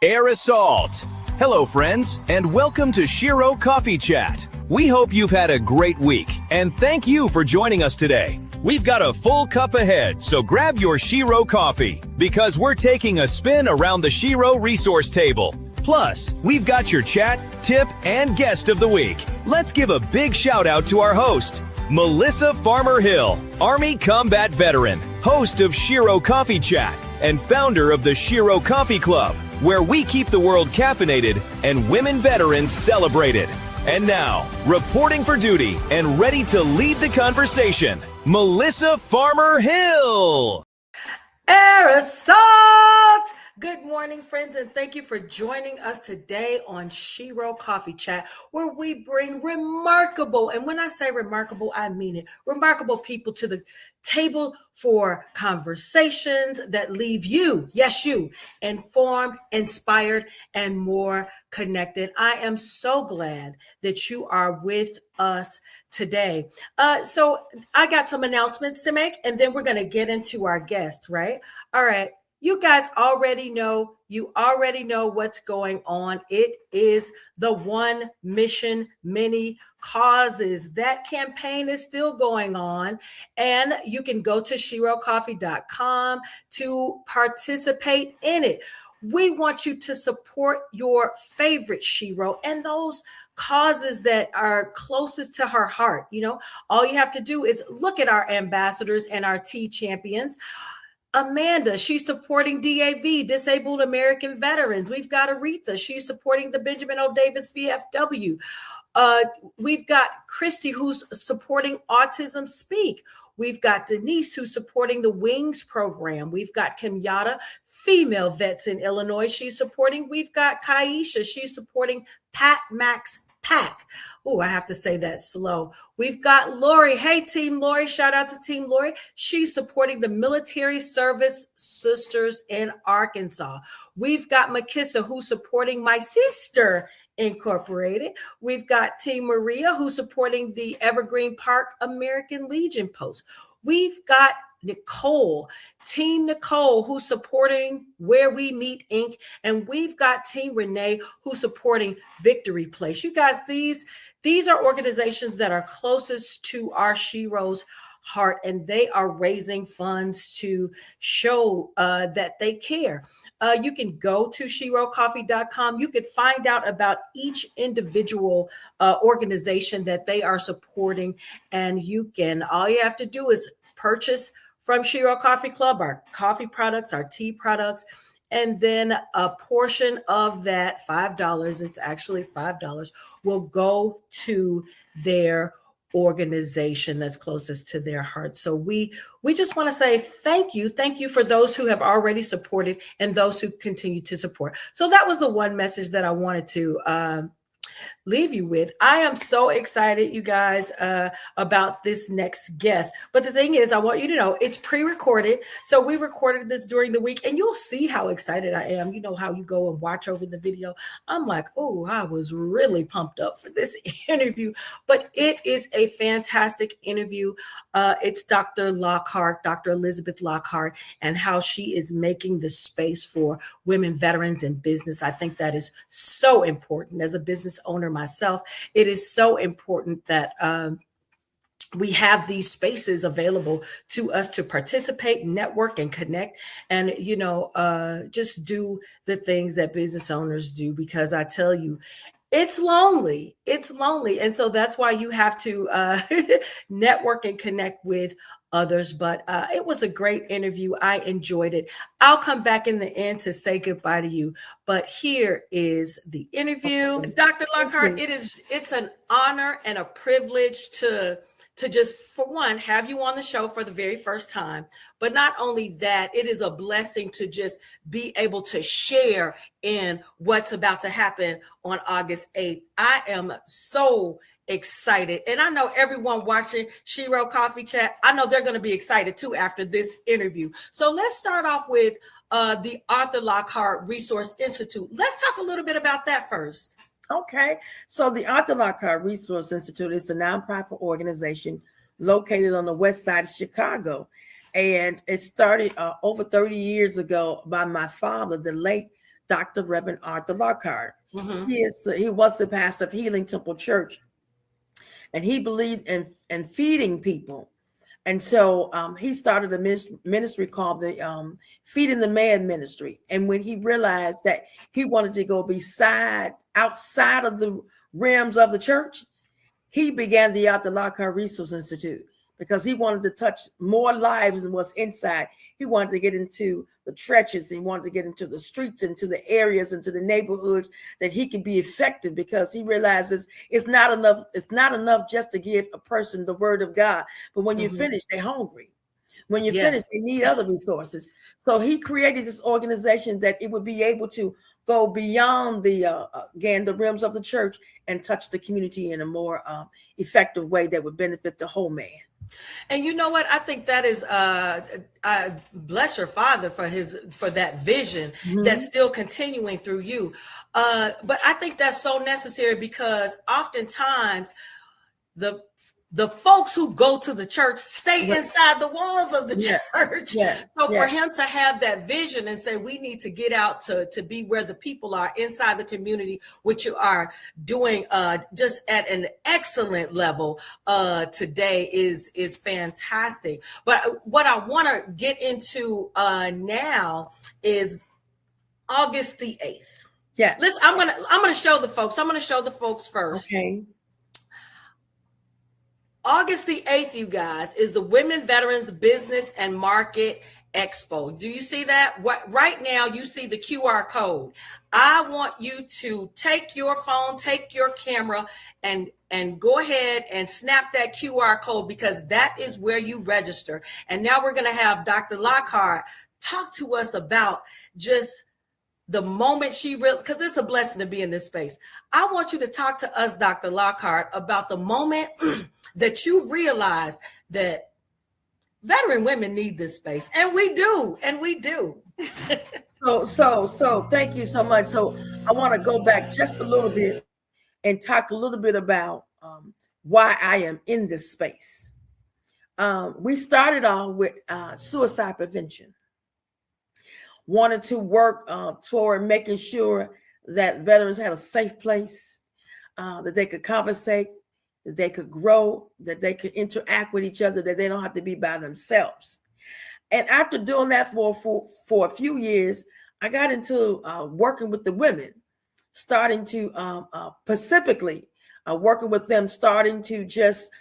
Air Assault. Hello, friends, and welcome to Shiro Coffee Chat. We hope you've had a great week, and thank you for joining us today. We've got a full cup ahead, so grab your Shiro coffee, because we're taking a spin around the Shiro resource table. Plus, we've got your chat, tip, and guest of the week. Let's give a big shout out to our host, Melissa Farmer Hill, Army Combat Veteran, host of Shiro Coffee Chat, and founder of the Shiro Coffee Club, where we keep the world caffeinated and women veterans celebrated. And now, reporting for duty and ready to lead the conversation, Melissa Farmer Hill. Air Assault! Good morning, friends, and thank you for joining us today on Shiro Coffee Chat, where we bring remarkable, and when I say remarkable, I mean it, remarkable people to the table for conversations that leave you, yes, you, informed, inspired, and more connected. I am so glad that you are with us today. So I got some announcements to make, and then we're going to get into our guest, right? All right. You guys already know what's going on. It is the One Mission, Many Causes. That campaign is still going on, and you can go to shirocoffee.com to participate in it. We want you to support your favorite Shiro and those causes that are closest to her heart. You know, all you have to do is look at our ambassadors and our tea champions. Amanda, she's supporting DAV, Disabled American Veterans. We've got Aretha, she's supporting the Benjamin O. Davis VFW. We've got Christy, who's supporting Autism Speak. We've got Denise, who's supporting the Wings program. We've got Kenyatta, female vets in Illinois, she's supporting. We've got Kaisha, she's supporting Pat Max Pack. Oh, I have to say that slow. We've got Lori. Hey, Team Lori. Shout out to Team Lori. She's supporting the Military Service Sisters in Arkansas. We've got Makissa, who's supporting My Sister Incorporated. We've got Team Maria, who's supporting the Evergreen Park American Legion Post. We've got Nicole, Team Nicole, who's supporting Where We Meet Inc. And we've got Team Renee, who's supporting Victory Place. You guys, these are organizations that are closest to our Shiro's heart, and they are raising funds to show that they care. You can go to shirocoffee.com. You can find out about each individual organization that they are supporting, and all you have to do is purchase from Shiro Coffee Club, our coffee products, our tea products, and then a portion of that, $5, it's actually $5, will go to their organization that's closest to their heart. So we just want to say thank you. Thank you for those who have already supported and those who continue to support. So that was the one message that I wanted to leave you with. I am so excited, you guys, about this next guest. But the thing is, I want you to know it's pre-recorded. So we recorded this during the week, and you'll see how excited I am. You know how you go and watch over the video. I'm like, oh, I was really pumped up for this interview. But it is a fantastic interview. It's Dr. Lockhart, Dr. Elizabeth Lockhart, and how she is making the space for women veterans in business. I think that is so important. As a business owner myself, it is so important that we have these spaces available to us to participate, network, and connect, and just do the things that business owners do, because I tell you, it's lonely. And so that's why you have to network and connect with others. But it was a great interview. I enjoyed it. I'll come back in the end to say goodbye to you. But here is the interview. Awesome. Dr. Lockhart, it's an honor and a privilege to just, for one, have you on the show for the very first time. But not only that, it is a blessing to just be able to share in what's about to happen on August 8th. I am so excited. And I know everyone watching Shiro Coffee Chat, I know they're going to be excited too after this interview. So let's start off with the Arthur Lockhart Resource Institute. Let's talk a little bit about that first. Okay, so the Arthur Lockhart Resource Institute is a nonprofit organization located on the west side of Chicago. And it started over 30 years ago by my father, the late Dr. Reverend Arthur Lockhart. Mm-hmm. He was the pastor of Healing Temple Church, and he believed in feeding people. And so he started a ministry called the Feeding the Man Ministry. And when he realized that he wanted to go outside of the realms of the church, he began the Arthur Lockhart Resource Institute, because he wanted to touch more lives than what's inside. He wanted to get into the trenches. He wanted to get into the streets, into the areas, into the neighborhoods that he could be effective, because he realizes it's not enough. It's not enough just to give a person the word of God. But when you finish, they're hungry. When you finish, they need other resources. So he created this organization that it would be able to go beyond the realms of the church and touch the community in a more effective way that would benefit the whole man. And you know what? I think that is bless your father for that vision that's still continuing through you. But I think that's so necessary, because oftentimes the folks who go to the church stay inside the walls of the church. So for him to have that vision and say, we need to get out to be where the people are inside the community, which you are doing just at an excellent level today, is fantastic. But what I want to get into now is August the 8th. Yeah. Listen, I'm gonna show the folks. I'm gonna show the folks first. Okay. August the 8th, you guys, is the Women Veterans Business and Market Expo. Do you see that? Right now, you see the QR code. I want you to take your phone, take your camera, and go ahead and snap that QR code, because that is where you register. And now we're going to have Dr. Lockhart talk to us about just the moment because it's a blessing to be in this space. I want you to talk to us, Dr. Lockhart, about the moment that you realize that veteran women need this space. And we do. So thank you so much. So I want to go back just a little bit and talk a little bit about why I am in this space. We started off with suicide prevention. Wanted to work toward making sure that veterans had a safe place, that they could conversate, that they could grow, that they could interact with each other, that they don't have to be by themselves. And after doing that for a few years, I got into working with the women, starting to specifically working with them, starting to just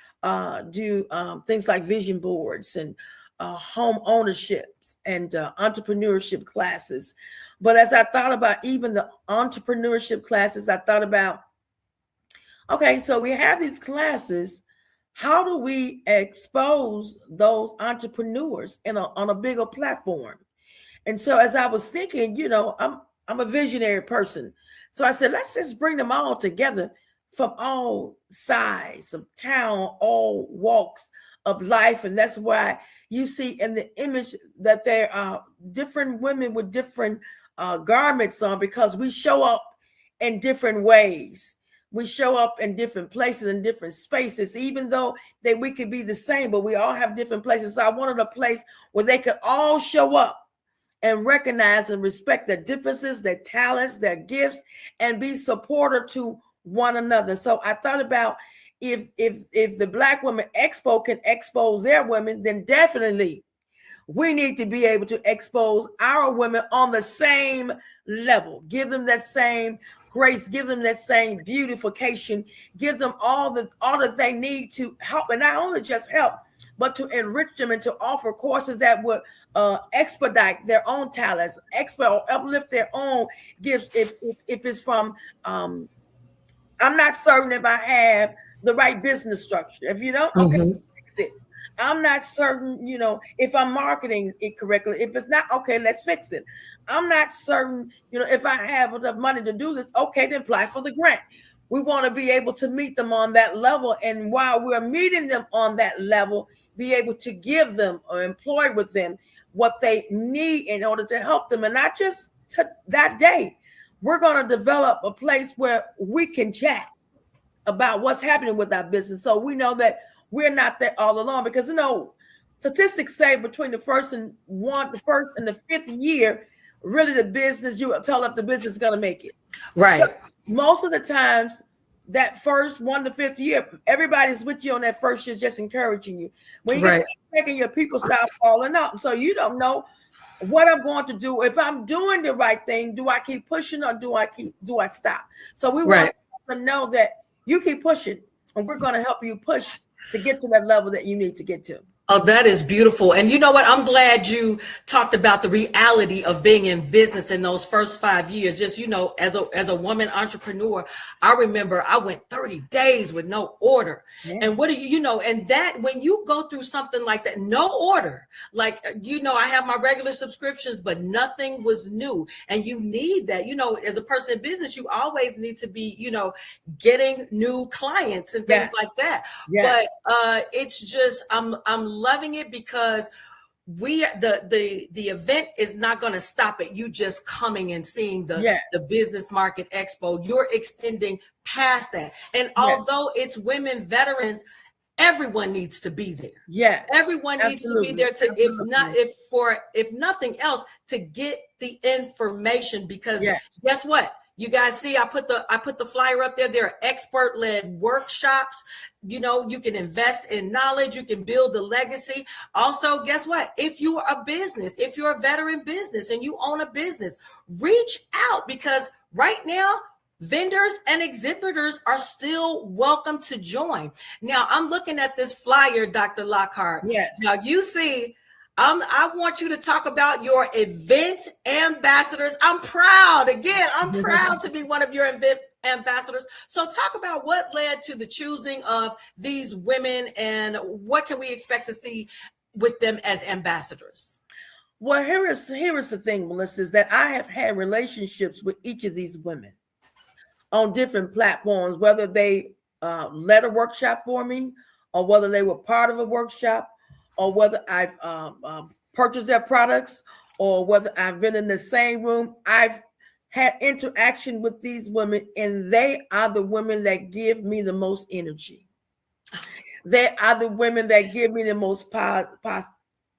do things like vision boards and home ownerships and entrepreneurship classes. But as I thought about even the entrepreneurship classes, I thought about, okay, so we have these classes. How do we expose those entrepreneurs on a bigger platform? And so as I was thinking, I'm a visionary person. So I said, let's just bring them all together from all sides of town, all walks of life. And that's why you see in the image that there are different women with different garments on, because we show up in different ways. We show up in different places, in different spaces, even though we could be the same, but we all have different places. So I wanted a place where they could all show up and recognize and respect their differences, their talents, their gifts, and be supportive to one another. So I thought about, if the Black Women Expo can expose their women, then definitely we need to be able to expose our women on the same level. Give them that same grace, give them that same beautification, give them all that they need to help, and not only just help, but to enrich them and to offer courses that would expedite their own talents, uplift their own gifts. If it's from, I'm not certain if I have the right business structure. If you don't, okay, fix it. I'm not certain, if I'm marketing it correctly. If it's not, okay, let's fix it. I'm not certain, if I have enough money to do this, okay, then apply for the grant. We want to be able to meet them on that level. And while we're meeting them on that level, be able to give them or employ with them what they need in order to help them. And not just to that day. We're going to develop a place where we can chat about what's happening with our business. So we know that we're not there all along, because, statistics say between the first and the fifth year, really the business, you tell if the business is going to make it. Right. But most of the times, that first 1 to 5th year, everybody's with you on that first year, just encouraging you. When you get to the second year, people start falling out. So you don't know what I'm going to do. If I'm doing the right thing, do I keep pushing or do I stop? So we want to know that you keep pushing, and we're going to help you push to get to that level that you need to get to. Oh, that is beautiful. And you know what? I'm glad you talked about the reality of being in business in those first 5 years. Just, as a woman entrepreneur, I remember I went 30 days with no order. Yeah. And what do and that when you go through something like that, no order, like, I have my regular subscriptions, but nothing was new. And you need that, as a person in business, you always need to be, getting new clients and things like that. Yes. But it's just, I'm loving it because the event is not going to stop at you just coming and seeing the business market expo. You're extending past that. And although it's women veterans, everyone needs to be there. Yes. Everyone needs to be there to, if nothing else, to get the information, because guess what? You guys see, I put the flyer up there. There are expert-led workshops. You can invest in knowledge. You can build a legacy. Also, guess what? If you are a business, if you're a veteran business and you own a business, reach out, because right now, vendors and exhibitors are still welcome to join. Now, I'm looking at this flyer, Dr. Lockhart. Yes. Now, you see, I want you to talk about your event ambassadors. I'm proud to be one of your event ambassadors. So talk about what led to the choosing of these women and what can we expect to see with them as ambassadors? Well, here is the thing, Melissa, is that I have had relationships with each of these women on different platforms, whether they led a workshop for me or whether they were part of a workshop, or whether I've purchased their products, or whether I've been in the same room. I've had interaction with these women, and they are the women that give me the most energy. They are the women that give me the most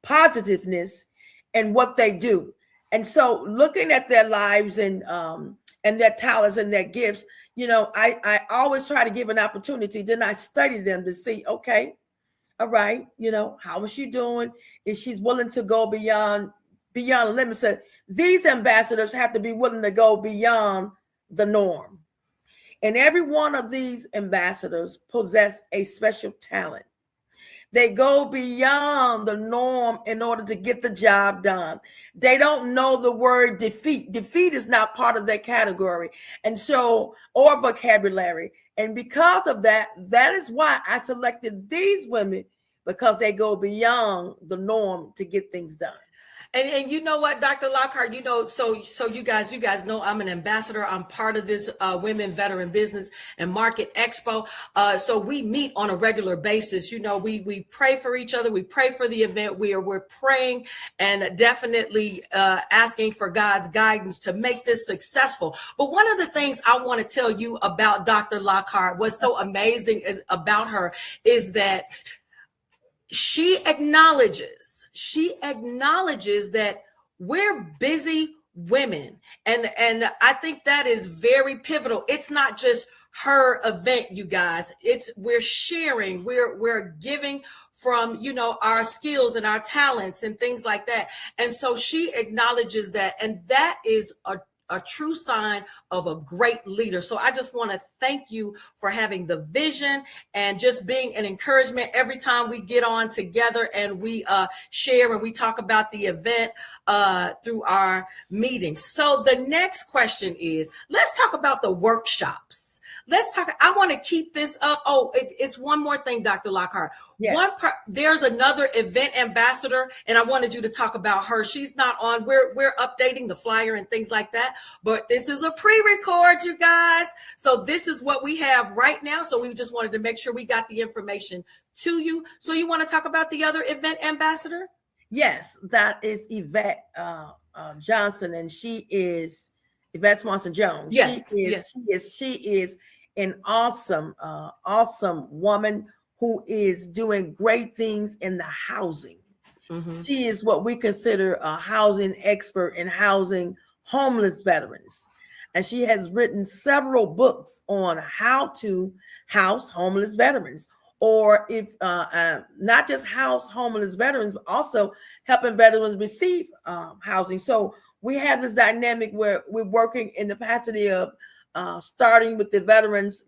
positiveness in what they do. And so looking at their lives and their talents and their gifts, I always try to give an opportunity. Then I study them to see, okay, all right, how is she doing? Is she willing to go beyond the limits? So these ambassadors have to be willing to go beyond the norm. And every one of these ambassadors possess a special talent. They go beyond the norm in order to get the job done. They don't know the word defeat. Defeat is not part of their category, and so, or vocabulary. And because of that, that is why I selected these women, because they go beyond the norm to get things done. And you know what, Dr. Lockhart, so you guys know I'm an ambassador. I'm part of this Women Veteran Business and Market Expo. So we meet on a regular basis. We pray for each other. We pray for the event. We're praying and definitely asking for God's guidance to make this successful. But one of the things I want to tell you about Dr. Lockhart, what's so amazing about her, is that she acknowledges that we're busy women. And I think that is very pivotal. It's not just her event, you guys. We're sharing, we're giving from, our skills and our talents and things like that. And so she acknowledges that, and that is a true sign of a great leader. So I just want to thank you for having the vision and just being an encouragement every time we get on together and we share and we talk about the event through our meetings. So the next question is, let's talk about the workshops. I want to keep this up. Oh, it's one more thing, Dr. Lockhart. Yes. There's another event ambassador, and I wanted you to talk about her. She's not on. We're updating the flyer and things like that, but this is a pre-record, you guys. So this is what we have right now. So we just wanted to make sure we got the information to you. So you want to talk about the other event ambassador? Yes, that is Yvette Johnson, and she is Yvette Swanson Jones. Yes, she is an awesome woman who is doing great things in the housing. She is what we consider a housing expert in housing homeless veterans. And she has written several books on how to house homeless veterans, or if not just house homeless veterans, but also helping veterans receive housing. So we have this dynamic where we're working in the capacity of starting with the veterans.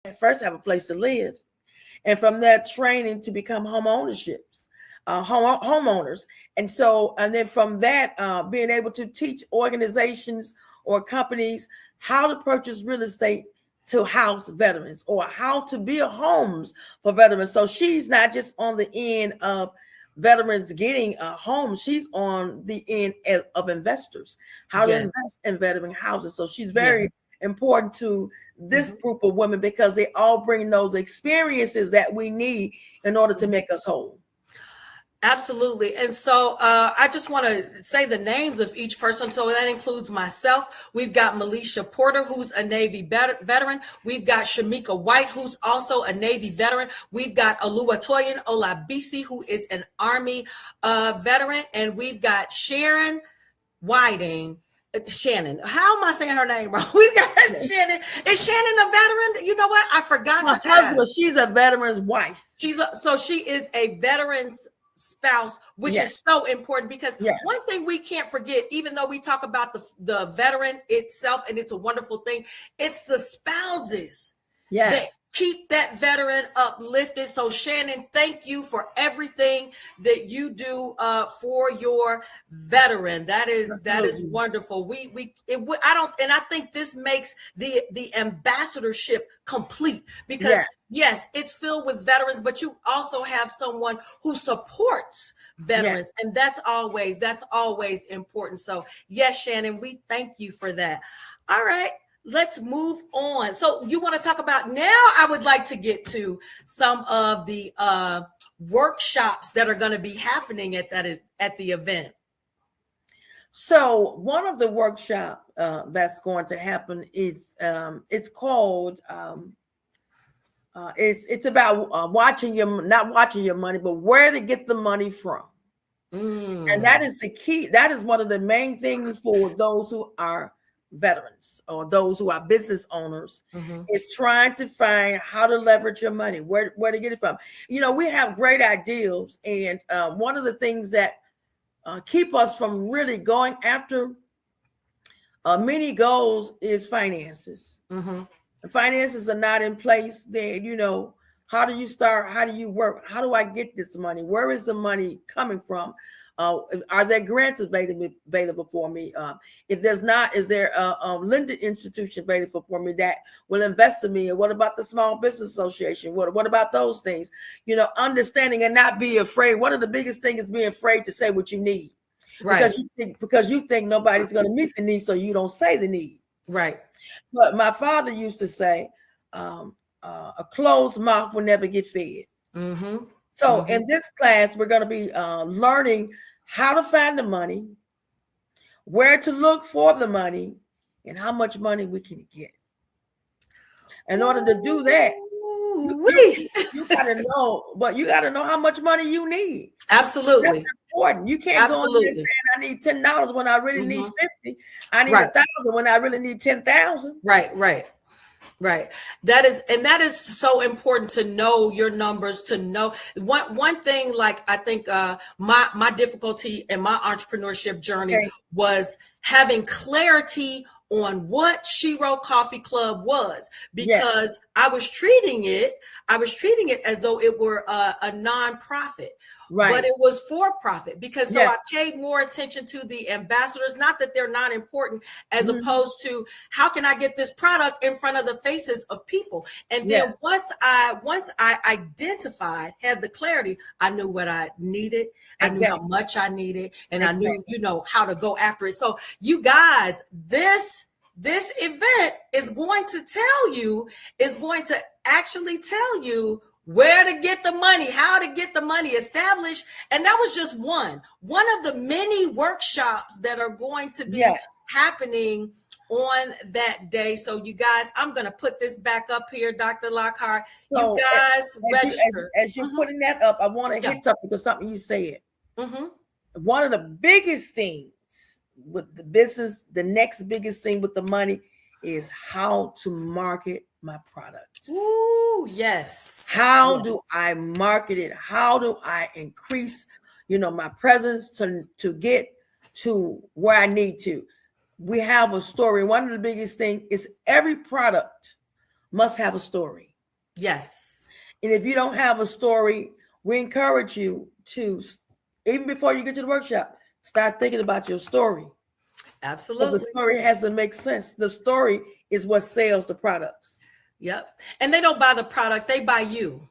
At first have a place to live, and from that training to become homeowners. And so, and then from that, being able to teach organizations or companies how to purchase real estate to house veterans, or how to build homes for veterans. So she's not just on the end of veterans getting a home, she's on the end of investors, how to invest in veteran houses. So she's very important to this group of women, because they all bring those experiences that we need in order to make us whole. Absolutely. And so I just want to say the names of each person. So that includes myself. We've got Melisha Porter, who's a Navy veteran. We've got Shamika White, who's also a Navy veteran. We've got Oluwatoyin Olabisi, who is an Army veteran. And we've got Sharon Whiting. Shannon, how am I saying her name wrong? We've got Shannon. Is Shannon a veteran? You know what? I forgot. Her husband, she's a veteran's wife. So she is a veteran's spouse, which is so important, because one thing we can't forget, even though we talk about the veteran itself, and it's a wonderful thing, it's the spouses that keep that veteran uplifted. So Shannon, thank you for everything that you do for your veteran. That is wonderful. I think this makes the ambassadorship complete, because yes, it's filled with veterans, but you also have someone who supports veterans, and that's always important. So yes, Shannon, we thank you for that. All right. Let's move on. So you want to talk about now? I would like to get to some of the workshops that are going to be happening at the event. So one of the workshops that's going to happen is it's called it's about not watching your money, but where to get the money from. And that is the key. That is one of the main things for those who are veterans or those who are business owners, is trying to find how to leverage your money, where to get it from. You know, we have great ideals, and one of the things that keep us from really going after many goals is finances. Finances are not in place. Then, you know, how do you start? How do you work? How do I get this money? Where is the money coming from? Are there grants available for me? If there's not, is there a lending institution available for me that will invest in me? And what about the Small Business Association? What about those things? You know, understanding and not be afraid. One of the biggest things is being afraid to say what you need, right? Because you think nobody's going to meet the need, so you don't say the need, right? But my father used to say, a closed mouth will never get fed. So in this class, we're going to be learning how to find the money, where to look for the money, and how much money we can get. In order to do that, you got to know, but you got to know how much money you need. Absolutely. That's important. You can't go in there saying I need $10 when I really need 50. I need 1,000 when I really need 10,000. Right. That is so important, to know your numbers, to know one thing. Like, I think my difficulty in my entrepreneurship journey was having clarity on what She Wrote Coffee Club was, because I was treating it as though it were a nonprofit. But it was for profit, because I paid more attention to the ambassadors, not that they're not important, as opposed to how can I get this product in front of the faces of people. And then once I identified, had the clarity, I knew what I needed, I knew how much I needed, and I knew, you know, how to go after it. So you guys, this event is going to actually tell you where to get the money, how to get the money established. And that was just one of the many workshops that are going to be happening on that day. So you guys, I'm going to put this back up here, Dr. Lockhart. So, you guys register. As you're putting that up, I want to hit something because something you said. One of the biggest things with the business, the next biggest thing with the money is how to market my product. Ooh, yes. How do I market it? How do I increase, my presence to get to where I need to? We have a story. One of the biggest things is every product must have a story. Yes. And if you don't have a story, we encourage you to, even before you get to the workshop, start thinking about your story. Absolutely. Because the story has to make sense. The story is what sells the products. Yep. And they don't buy the product, they buy you.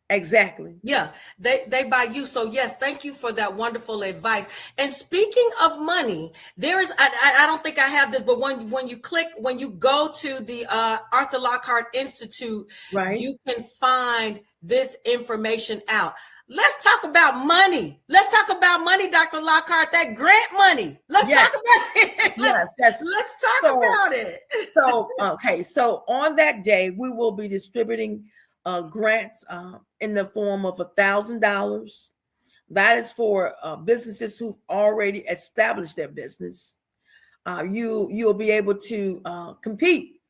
Exactly. Yeah, they buy you. So yes, thank you for that wonderful advice. And speaking of money, there is, I don't think I have this, but when you go to the Arthur Lockhart Institute, right, you can find this information out. Let's talk about money. Let's talk about money, Dr. Lockhart, that grant money. Let's talk about it. Let's talk about it. So on that day, we will be distributing grants in the form of $1,000. That is for businesses who've already established their business. You'll be able to compete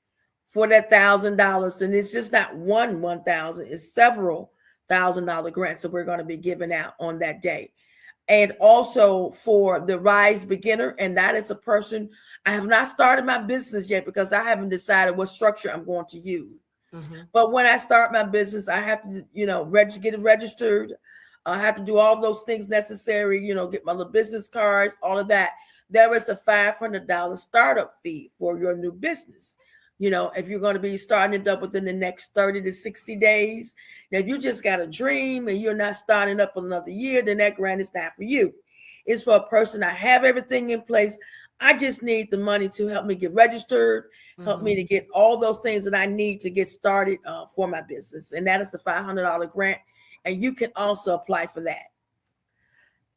for that $1,000, and it's just not one 1,000; it's several $1,000 grants that we're going to be giving out on that day. And also for the Rise Beginner, and that is a person. I have not started my business yet because I haven't decided what structure I'm going to use. But when I start my business, I have to, get it registered. I have to do all those things necessary, get my little business cards, all of that. There is a $500 startup fee for your new business. If you're going to be starting it up within the next 30 to 60 days. Now, if you just got a dream and you're not starting up for another year, then that grant is not for you. It's for a person. I have everything in place. I just need the money to help me get registered, help me to get all those things that I need to get started for my business. And that is a $500 grant. And you can also apply for that.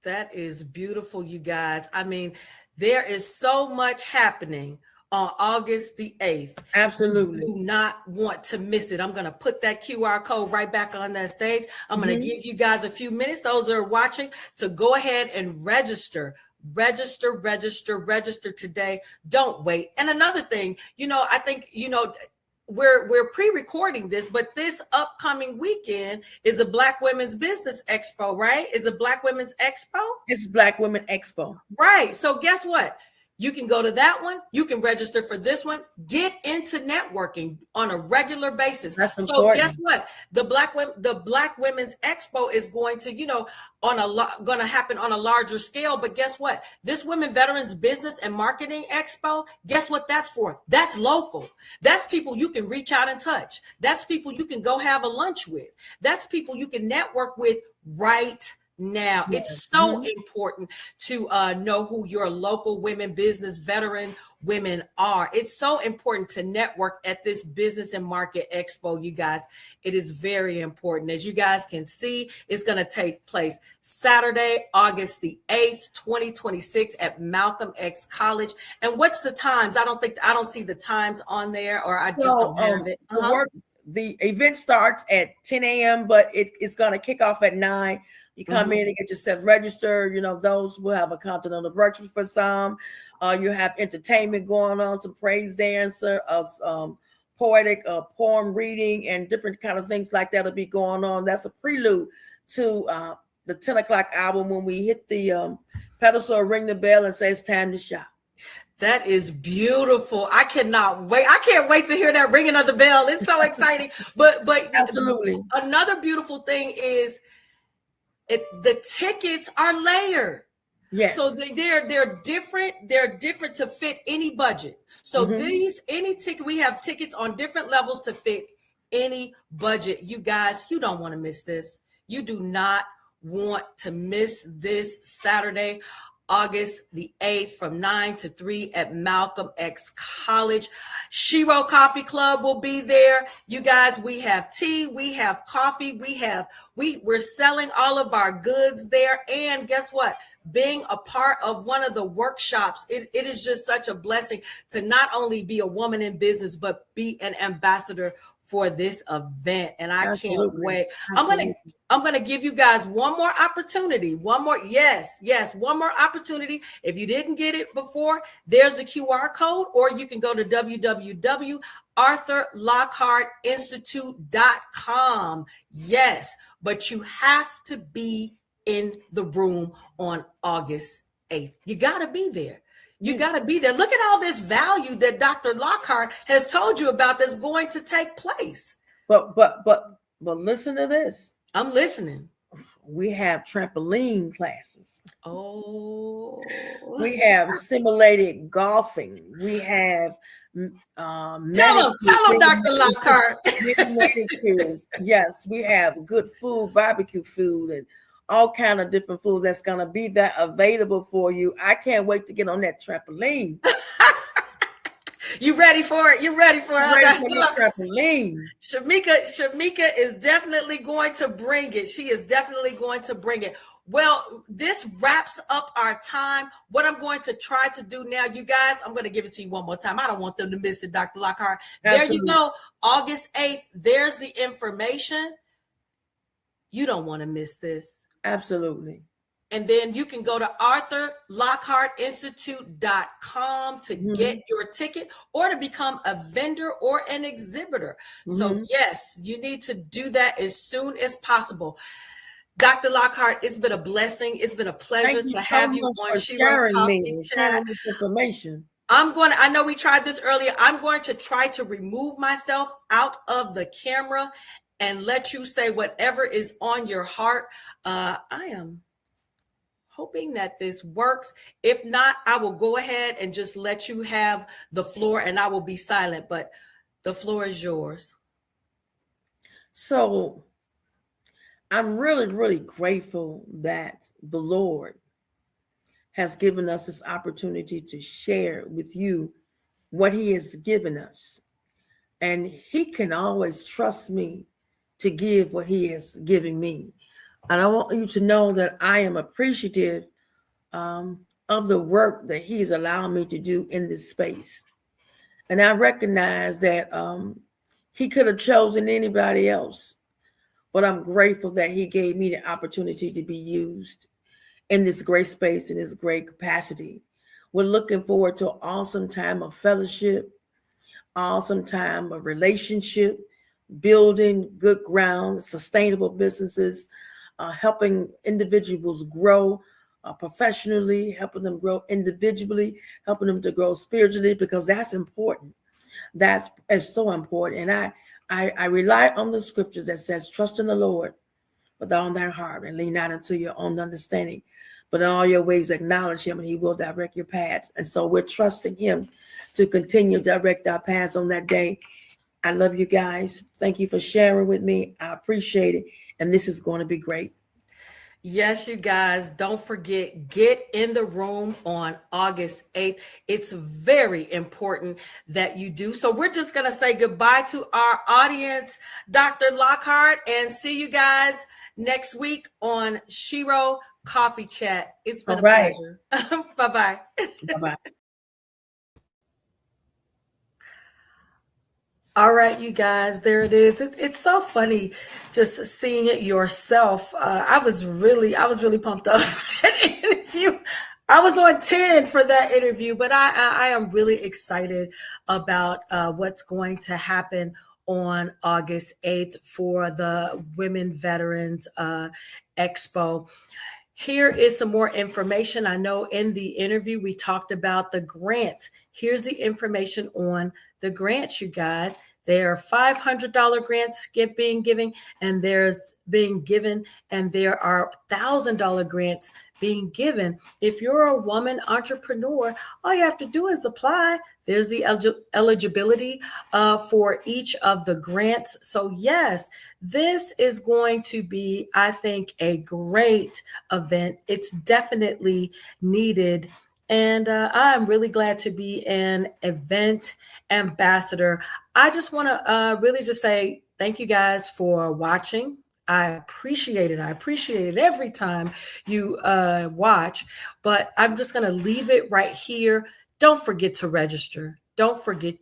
That is beautiful, you guys. I mean, there is so much happening on August the 8th. Absolutely. You do not want to miss it. I'm going to put that QR code right back on that stage. I'm going to give you guys a few minutes, those that are watching, to go ahead and register today. Don't wait. And another thing, I think, we're pre-recording this, but this upcoming weekend is a Black Women's Business Expo, right? Is a Black Women's Expo? It's Black Women Expo. Right. So guess what? You can go to that one. You can register for this one. Get into networking on a regular basis. That's so important. Guess what? The Black Women's Expo is going to, going to happen on a larger scale. But guess what? This Women Veterans Business and Marketing Expo, guess what that's for? That's local. That's people you can reach out and touch. That's people you can go have a lunch with. That's people you can network with right now. It's so important to know who your local women business veteran women are. It's so important to network at this Business and Market Expo, you guys. It is very important. As you guys can see, it's going to take place Saturday, August the 8th, 2026 at Malcolm X College. And what's the times? I don't see the times on there, or I just don't have it. The event starts at 10 a.m., but it's going to kick off at 9. You come in and get yourself registered. Those will have a continental breakfast for some. You have entertainment going on, some praise dancer, poetic poem reading, and different kind of things like that will be going on. That's a prelude to the 10 o'clock hour when we hit the pedestal, ring the bell, and say it's time to shop. That is beautiful. I cannot wait. I can't wait to hear that ringing of the bell. It's so exciting. But absolutely. Another beautiful thing is the tickets are layered. Yes. So they're different. They're different to fit any budget. So any ticket, we have tickets on different levels to fit any budget. You guys, you don't want to miss this. You do not want to miss this Saturday, August the 8th from 9 to 3 at Malcolm X College. Shiro Coffee Club will be there. You guys, we have tea, we have coffee, we're selling all of our goods there. And guess what? Being a part of one of the workshops, it is just such a blessing to not only be a woman in business, but be an ambassador for this event. And I can't wait. I'm gonna give you guys one more opportunity. One more opportunity. If you didn't get it before, there's the QR code, or you can go to www.arthurlockhartinstitute.com. Yes, but you have to be in the room on August 8th. You got to be there. You got to be there. Look at all this value that Dr. Lockhart has told you about that's going to take place. But listen to this. I'm listening. We have trampoline classes. Oh. We have simulated golfing. We have tell them, Dr. Lockhart. Yes, we have good food, barbecue food, and all kind of different food that's going to be that available for you. I can't wait to get on that trampoline. You ready for it? You ready for it? Trampoline. Shamika is definitely going to bring it. She is definitely going to bring it. Well, this wraps up our time. What I'm going to try to do now, you guys, I'm going to give it to you one more time. I don't want them to miss it, Dr. Lockhart. Absolutely. There you go. August 8th. There's the information. You don't want to miss this. Absolutely. And then you can go to arthurlockhartinstitute.com to get your ticket or to become a vendor or an exhibitor. So yes, you need to do that as soon as possible. Dr. Lockhart, it's been a blessing. It's been a pleasure to have you on Shiro Coffee Chat. Sharing this information. I know we tried this earlier. I'm going to try to remove myself out of the camera and let you say whatever is on your heart. I am hoping that this works. If not, I will go ahead and just let you have the floor and I will be silent, but the floor is yours. So I'm really, really grateful that the Lord has given us this opportunity to share with you what he has given us. And he can always trust me to give what he is giving me. And I want you to know that I am appreciative of the work that he's allowing me to do in this space. And I recognize that he could have chosen anybody else, but I'm grateful that he gave me the opportunity to be used in this great space, in this great capacity. We're looking forward to an awesome time of fellowship, awesome time of relationship, building good ground, sustainable businesses, helping individuals grow professionally, helping them grow individually, helping them to grow spiritually, because that's important. That is so important. And I rely on the scripture that says, trust in the Lord with all thy heart and lean not into your own understanding, but in all your ways acknowledge him and he will direct your paths. And so we're trusting him to continue to direct our paths on that day. I love you guys. Thank you for sharing with me. I appreciate it. And this is going to be great. Yes, you guys, don't forget, get in the room on August 8th. It's very important that you do. So we're just going to say goodbye to our audience, Dr. Lockhart, and see you guys next week on Shiro Coffee Chat. It's been a pleasure. Bye-bye. Bye-bye. All right, you guys, there it is. It's so funny just seeing it yourself. I was really pumped up for that interview. I was on 10 for that interview, but I am really excited about what's going to happen on August 8th for the Women Veterans Expo. Here is some more information. I know in the interview we talked about the grants. Here's the information on the grants, you guys. There are $500 grants being given, and there's being given, and there are $1,000 grants being given. If you're a woman entrepreneur, all you have to do is apply. There's the eligibility for each of the grants. So yes, this is going to be, I think, a great event. It's definitely needed. And I'm really glad to be an event ambassador. I just want to really just say thank you guys for watching. I appreciate it. I appreciate it every time you watch, but I'm just going to leave it right here. Don't forget to register. Don't forget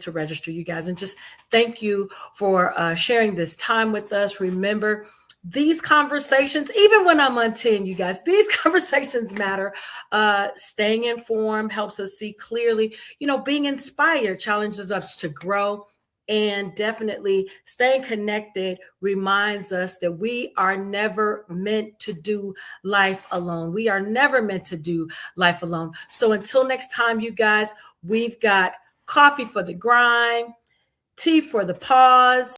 to register, you guys. And just thank you for sharing this time with us. Remember, these conversations, even when I'm on 10, you guys, these conversations matter. Staying informed helps us see clearly. Being inspired challenges us to grow. And definitely staying connected reminds us that we are never meant to do life alone. We are never meant to do life alone. So until next time, you guys, we've got coffee for the grind, tea for the pause.